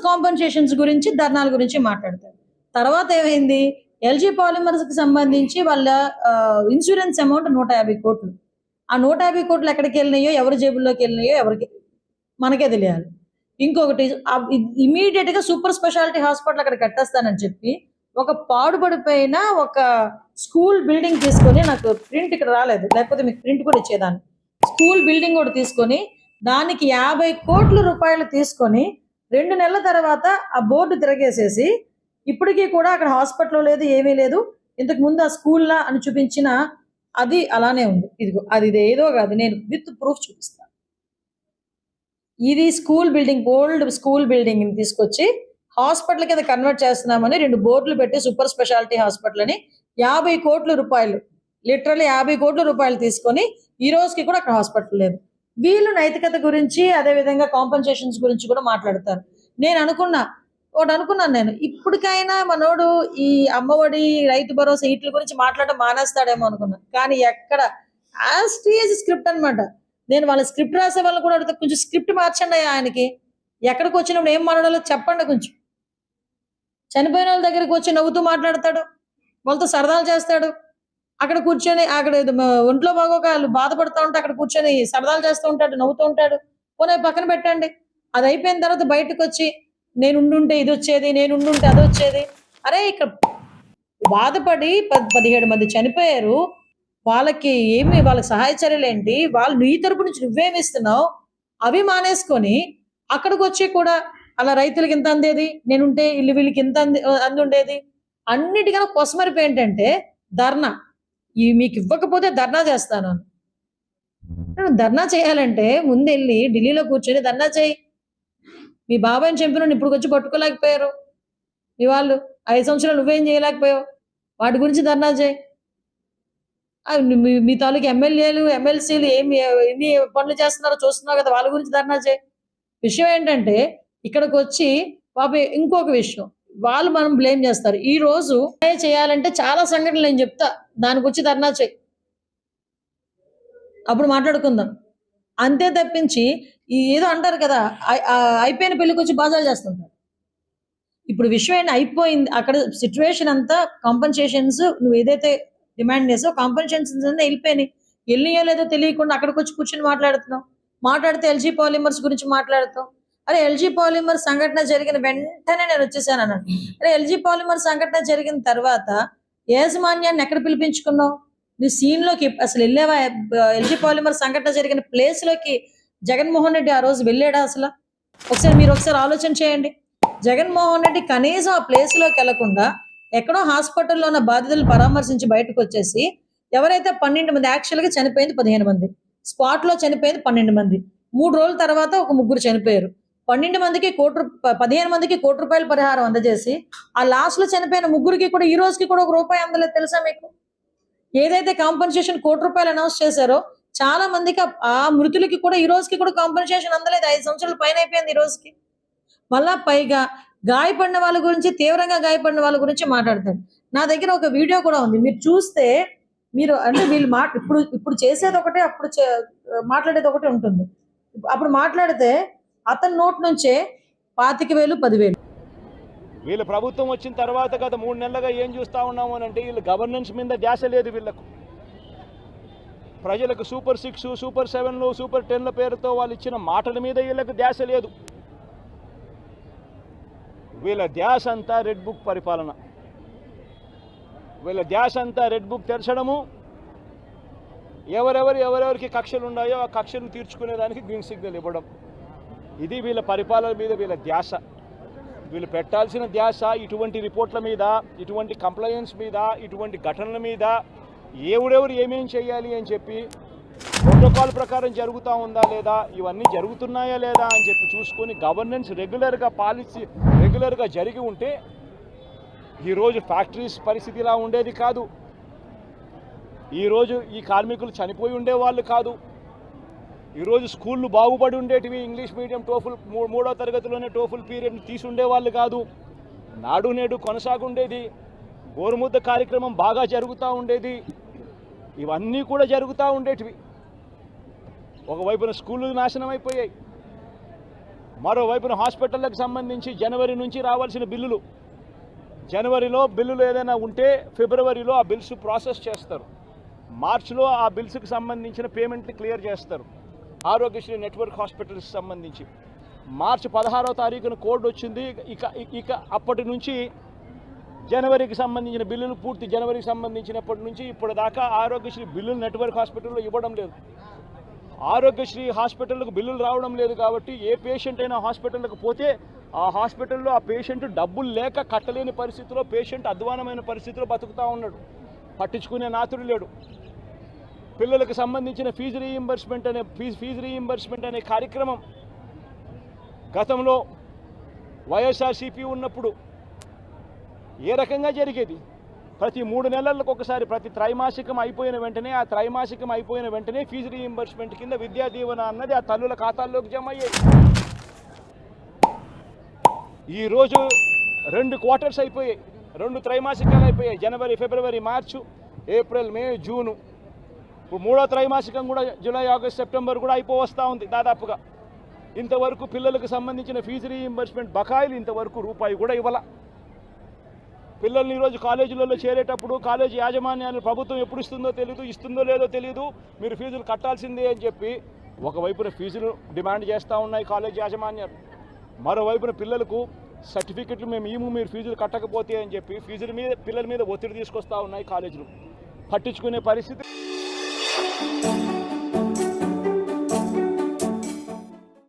Compensations గురించి ధర్నాల గురించి మాట్లాడతారు. తర్వాత ఏమైంది, ఎల్జీ పాలిమర్స్ కి సంబంధించి వాళ్ళ ఇన్సూరెన్స్ అమౌంట్ 150 కోట్లు. ఆ 150 కోట్లు ఎక్కడికి వెళ్ళినాయో, ఎవరి జేబుల్లోకి వెళ్ళినాయో ఎవరికి మనకే తెలియాలి. ఇంకొకటి ఇమీడియట్ గా సూపర్ స్పెషాలిటీ హాస్పిటల్ అక్కడ కట్టేస్తానని చెప్పి ఒక పాడుపడిపోయిన ఒక స్కూల్ బిల్డింగ్ తీసుకొని, నాకు ప్రింట్ ఇక్కడ రాలేదు, లేకపోతే మీకు ప్రింట్ కూడా ఇచ్చేదాన్ని. స్కూల్ బిల్డింగ్ కూడా తీసుకొని దానికి 50 కోట్ల రూపాయలు తీసుకొని 2 నెలల తర్వాత ఆ బోర్డు తిరగేసేసి ఇప్పటికీ కూడా అక్కడ హాస్పిటల్ లేదు, ఏమీ లేదు. ఇంతకు ముందు ఆ స్కూల్లా అని చూపించిన అది అలానే ఉంది. ఇదిగో అది ఏదో కాదు, నేను విత్ ప్రూఫ్ చూపిస్తాను. ఇది school building, old school building ని తీసుకొచ్చి హాస్పిటల్ కింద కన్వర్ట్ చేస్తున్నామని 2 బోర్డులు పెట్టి సూపర్ స్పెషాలిటీ హాస్పిటల్ అని 50 కోట్ల రూపాయలు, లిటరల్లీ 50 కోట్ల రూపాయలు తీసుకొని ఈ రోజుకి కూడా అక్కడ హాస్పిటల్ లేదు. వీళ్ళు నైతికత గురించి, అదే విధంగా కాంపెన్సేషన్స్ గురించి కూడా మాట్లాడతారు. నేను అనుకున్నాను నేను, ఇప్పటికైనా మనోడు ఈ అమ్మఒడి, రైతు భరోసా వీటి గురించి మాట్లాడడం మానేస్తాడేమో అనుకున్నాను. కానీ ఎక్కడ, యాజ్ టీజ్ స్క్రిప్ట్ అనమాట. నేను వాళ్ళ స్క్రిప్ట్ రాసే వాళ్ళు కూడా అడిగితే కొంచెం స్క్రిప్ట్ మార్చండి ఆయనకి, ఎక్కడికి వచ్చినప్పుడు ఏం మాట్లాడాలో చెప్పండి. కొంచెం చనిపోయిన వాళ్ళ దగ్గరికి వచ్చి నవ్వుతూ మాట్లాడతాడు, వాళ్ళతో సరదాలు చేస్తాడు. అక్కడ కూర్చొని, అక్కడ ఒంట్లో బాగోక వాళ్ళు బాధపడుతూ ఉంటే అక్కడ కూర్చొని సరదాలు చేస్తూ ఉంటాడు, నవ్వుతూ ఉంటాడు. పోనీ పక్కన పెట్టండి. అది అయిపోయిన తర్వాత బయటకు వచ్చి నేను ఉండుంటే ఇది వచ్చేది, నేను ఉండుంటే అది వచ్చేది. అరే ఇక్కడ బాధపడి 17 మంది చనిపోయారు, వాళ్ళకి వాళ్ళకి సహాయ చర్యలు ఏంటి, వాళ్ళు నీ తరపు నుంచి నువ్వేమి ఇస్తున్నావు, అవి మానేసుకొని అక్కడికి వచ్చి కూడా అలా రైతులకి ఇంత అందేది, నేనుంటే ఇల్లు వీళ్ళకి ఇంత అంది ఉండేది. అన్నిటికన్నా కొసమరిపు ఏంటంటే ధర్నా. మీకు ఇవ్వకపోతే ధర్నా చేస్తాను. ధర్నా చేయాలంటే ముందు వెళ్ళి ఢిల్లీలో కూర్చొని ధర్నా చేయి. మీ బాబాయ్ని చంపిన ఇప్పుడు వచ్చి పట్టుకోలేకపోయారు మీ వాళ్ళు, 5 సంవత్సరాలు నువ్వేం చేయలేకపోయావు, వాటి గురించి ధర్నా చేయి. మీ తాలూకు ఎమ్మెల్యేలు, ఎమ్మెల్సీలు ఎన్ని పనులు చేస్తున్నారో చూస్తున్నావు కదా, వాళ్ళ గురించి ధర్నా చేయి. విషయం ఏంటంటే ఇక్కడికి వచ్చి పాప ఇంకొక విషయం, వాళ్ళు మనం బ్లేమ్ చేస్తారు. ఈ రోజు చేయాలంటే చాలా సంఘటనలు నేను చెప్తా, దానికి వచ్చి ధర్నా చేయి, అప్పుడు మాట్లాడుకుందాం. అంతే తప్పించి ఏదో అంటారు కదా, అయిపోయిన పెళ్లికి వచ్చి బాజాలు చేస్తుంటారు. ఇప్పుడు విషయం ఏంటి, అయిపోయింది అక్కడ సిచ్యువేషన్ అంతా. కాంపెన్సేషన్స్ నువ్వు ఏదైతే డిమాండ్ చేసావు, కాంపెన్సేషన్స్ అన్నీ వెళ్ళిపోయినాయి. వెళ్ళియో లేదో తెలియకుండా అక్కడికి వచ్చి కూర్చొని మాట్లాడితే ఎల్జీ పాలిమర్స్ గురించి మాట్లాడతావు. అరే ఎల్జీ పాలిమర్ సంఘటన జరిగిన వెంటనే నేను వచ్చేసాను అన్నాడు. అరే ఎల్జీ పాలిమర్ సంఘటన జరిగిన తర్వాత యాజమాన్యాన్ని ఎక్కడ పిలిపించుకున్నావు? నువ్వు సీన్ లోకి అసలు వెళ్ళావా? ఎల్జీ పాలిమర్ సంఘటన జరిగిన ప్లేస్ లోకి జగన్మోహన్ రెడ్డి ఆ రోజు వెళ్ళాడా? అసలు మీరు ఒకసారి ఆలోచన చేయండి. జగన్మోహన్ రెడ్డి కనీసం ఆ ప్లేస్ లోకి వెళ్లకుండా ఎక్కడో హాస్పిటల్లో ఉన్న బాధితులు పరామర్శించి బయటకు వచ్చేసి, ఎవరైతే 12 మంది, యాక్చువల్గా చనిపోయింది 15 మంది, స్పాట్ లో చనిపోయింది 12 మంది, 3 రోజుల తర్వాత ఒక 3 చనిపోయారు. 15 మందికి 15 మందికి ₹1 కోటి పరిహారం అందజేసి ఆ లాస్ట్ లో చనిపోయిన 3కి కూడా ఈ రోజుకి కూడా ₹1 అందలేదు. తెలుసా మీకు? ఏదైతే కాంపెన్సేషన్ ₹1 కోటి అనౌన్స్ చేశారో చాలా మందికి ఆ మృతులకి కూడా ఈ రోజుకి కూడా కాంపెన్సేషన్ అందలేదు. 5 సంవత్సరాల పైన అయిపోయింది ఈ రోజుకి. మళ్ళా పైగా గాయపడిన వాళ్ళ గురించి, తీవ్రంగా గాయపడిన వాళ్ళ గురించి మాట్లాడతాడు. నా దగ్గర ఒక వీడియో కూడా ఉంది, మీరు చూస్తే మీరు అంటే వీళ్ళు ఇప్పుడు చేసేది ఒకటే, అప్పుడు మాట్లాడేది ఒకటి ఉంటుంది. అప్పుడు మాట్లాడితే అతని నోట్ నుంచే 25,000, 10,000. వీళ్ళ ప్రభుత్వం వచ్చిన తర్వాత గత 3 నెలలుగా ఏం చూస్తూ ఉన్నాము అని అంటే, వీళ్ళు గవర్నెన్స్ మీద ధ్యాస లేదు వీళ్ళకు. ప్రజలకు సూపర్ 6, సూపర్ 7, సూపర్ 10 పేరుతో వాళ్ళు ఇచ్చిన మాటల మీద వీళ్ళకు ధ్యాస లేదు. వీళ్ళ ధ్యాస అంతా రెడ్ బుక్ పరిపాలన. వీళ్ళ ధ్యాస అంతా రెడ్ బుక్ తెరచడము, ఎవరెవరికి కక్షలు ఉన్నాయో ఆ కక్షలు తీర్చుకునేదానికి గ్రీన్ సిగ్నల్ ఇవ్వడం. ఇది వీళ్ళ పరిపాలన మీద వీళ్ళ ధ్యాస. వీళ్ళు పెట్టాల్సిన ధ్యాస ఇటువంటి రిపోర్ట్ల మీద, ఇటువంటి కంప్లైంట్స్ మీద, ఇటువంటి ఘటనల మీద ఎవరెవరు ఏమేం చేయాలి అని చెప్పి ప్రోటోకాల్ ప్రకారం జరుగుతూ ఉందా లేదా, ఇవన్నీ జరుగుతున్నాయా లేదా అని చెప్పి చూసుకొని గవర్నెన్స్ రెగ్యులర్గా పాలసీ రెగ్యులర్గా జరిగి ఉంటే ఈరోజు ఫ్యాక్టరీస్ పరిస్థితి ఇలా ఉండేది కాదు. ఈరోజు ఈ కార్మికులు చనిపోయి ఉండేవాళ్ళు కాదు. ఈరోజు స్కూళ్ళు బాగుపడి ఉండేటివి. ఇంగ్లీష్ మీడియం టోఫుల్ 3వ తరగతిలోనే టోఫుల్ పీరియడ్ని తీసి ఉండేవాళ్ళు కాదు. నాడు నేడు కొనసాగుండేది. గోరుముద్ద కార్యక్రమం బాగా జరుగుతూ ఉండేది. ఇవన్నీ కూడా జరుగుతూ ఉండేటివి. ఒకవైపున స్కూళ్ళు నాశనం అయిపోయాయి, మరోవైపున హాస్పిటళ్ళకి సంబంధించి జనవరి నుంచి రావాల్సిన బిల్లులు, జనవరిలో బిల్లులు ఏదైనా ఉంటే ఫిబ్రవరిలో ఆ బిల్స్ ప్రాసెస్ చేస్తారు, మార్చిలో ఆ బిల్స్కి సంబంధించిన పేమెంట్ని క్లియర్ చేస్తారు. ఆరోగ్యశ్రీ నెట్వర్క్ హాస్పిటల్స్ సంబంధించి మార్చి 16వ తారీఖున కోడ్ వచ్చింది. ఇక అప్పటి నుంచి జనవరికి సంబంధించిన బిల్లులు పూర్తి జనవరికి సంబంధించినప్పటి నుంచి ఇప్పుడు దాకా ఆరోగ్యశ్రీ బిల్లులు నెట్వర్క్ హాస్పిటల్లో ఇవ్వడం లేదు. ఆరోగ్యశ్రీ హాస్పిటల్కు బిల్లులు రావడం లేదు కాబట్టి ఏ పేషెంట్ అయినా హాస్పిటల్కి పోతే ఆ హాస్పిటల్లో ఆ పేషెంట్ డబ్బులు లేక కట్టలేని పరిస్థితిలో, పేషెంట్ అధ్వానమైన పరిస్థితిలో బతుకుతూ ఉన్నాడు. పట్టించుకునే నాతుడు లేడు. పిల్లలకు సంబంధించిన ఫీజు రీయింబర్స్మెంట్ అనే కార్యక్రమం గతంలో వైఎస్ఆర్సీపీ ఉన్నప్పుడు ఏ రకంగా జరిగేది? ప్రతి 3 నెలలకు ఒకసారి, ప్రతి త్రైమాసికం అయిపోయిన వెంటనే, ఆ త్రైమాసికం అయిపోయిన వెంటనే ఫీజు రీయింబర్స్మెంట్ కింద విద్యా దీవెన అన్నది ఆ తల్లుల ఖాతాల్లోకి జమ అయ్యేది. ఈరోజు 2 క్వార్టర్స్ అయిపోయాయి, 2 త్రైమాసికాలు అయిపోయాయి. జనవరి, ఫిబ్రవరి, మార్చు, ఏప్రిల్, మే, జూను. ఇప్పుడు 3వ త్రైమాసికం కూడా జూలై, ఆగస్ట్, సెప్టెంబర్ కూడా అయిపోవస్తూ ఉంది దాదాపుగా. ఇంతవరకు పిల్లలకు సంబంధించిన ఫీజు రీయింబర్స్మెంట్ బకాయిలు ఇంతవరకు రూపాయి కూడా ఇవ్వాల. పిల్లల్ని ఈరోజు కాలేజీలలో చేరేటప్పుడు కాలేజీ యాజమాన్యాలు ప్రభుత్వం ఎప్పుడు ఇస్తుందో తెలియదు, ఇస్తుందో లేదో తెలియదు, మీరు ఫీజులు కట్టాల్సిందే అని చెప్పి ఒకవైపున ఫీజులు డిమాండ్ చేస్తూ ఉన్నాయి కాలేజీ యాజమాన్యాలు. మరోవైపున పిల్లలకు సర్టిఫికెట్లు మీరు ఫీజులు కట్టకపోతే అని చెప్పి పిల్లల మీద ఒత్తిడి తీసుకొస్తూ ఉన్నాయి కాలేజీలు. పట్టించుకునే పరిస్థితి